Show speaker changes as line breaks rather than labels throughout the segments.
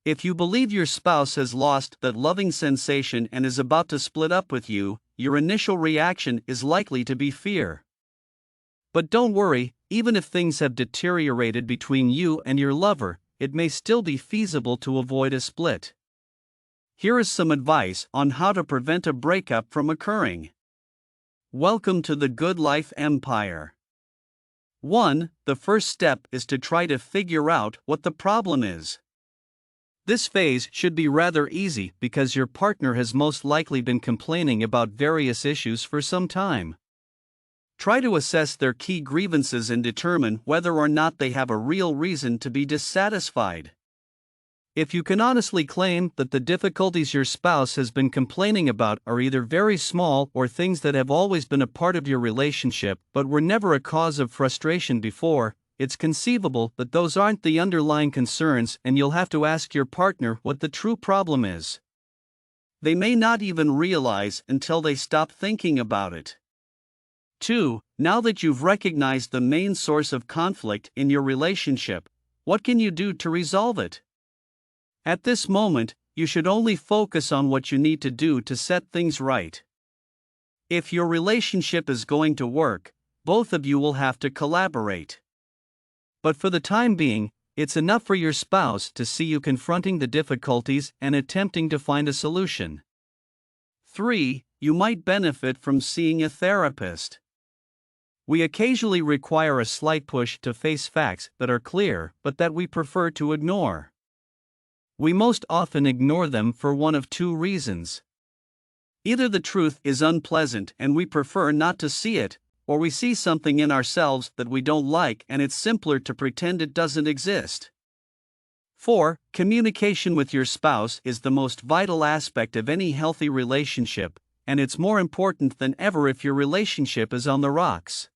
If you believe your spouse has lost that loving sensation and is about to split up with you, your initial reaction is likely to be fear. But don't worry, even if things have deteriorated between you and your lover, it may still be feasible to avoid a split. Here is some advice on how to prevent a breakup from occurring. Welcome to the Good Life Empire. 1. The first step is to try to figure out what the problem is. This phase should be rather easy because your partner has most likely been complaining about various issues for some time. Try to assess their key grievances and determine whether or not they have a real reason to be dissatisfied. If you can honestly claim that the difficulties your spouse has been complaining about are either very small or things that have always been a part of your relationship but were never a cause of frustration before, it's conceivable that those aren't the underlying concerns and you'll have to ask your partner what the true problem is. They may not even realize until they stop thinking about it. 2. Now that you've recognized the main source of conflict in your relationship, what can you do to resolve it? At this moment, you should only focus on what you need to do to set things right. If your relationship is going to work, both of you will have to collaborate. But for the time being, it's enough for your spouse to see you confronting the difficulties and attempting to find a solution. 3. You might benefit from seeing a therapist. We occasionally require a slight push to face facts that are clear but that we prefer to ignore. We most often ignore them for one of two reasons. Either the truth is unpleasant and we prefer not to see it, or we see something in ourselves that we don't like and it's simpler to pretend it doesn't exist. 4. Communication with your spouse is the most vital aspect of any healthy relationship, and it's more important than ever if your relationship is on the rocks.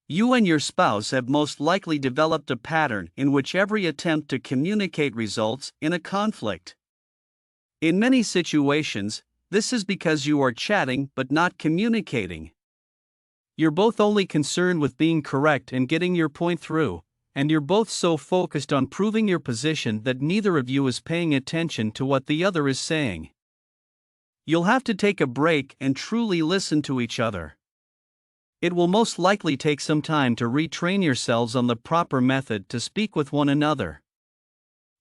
You and your spouse have most likely developed a pattern in which every attempt to communicate results in a conflict. In many situations, this is because you are chatting but not communicating. You're both only concerned with being correct and getting your point through, and you're both so focused on proving your position that neither of you is paying attention to what the other is saying. You'll have to take a break and truly listen to each other. It will most likely take some time to retrain yourselves on the proper method to speak with one another.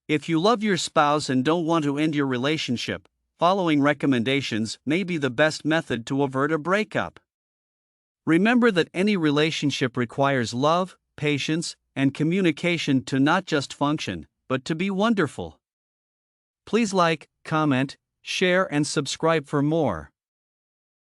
If you love your spouse and don't want to end your relationship, following recommendations may be the best method to avert a breakup. Remember that any relationship requires love, patience, and communication to not just function, but to be wonderful. Please like, comment, share, and subscribe for more.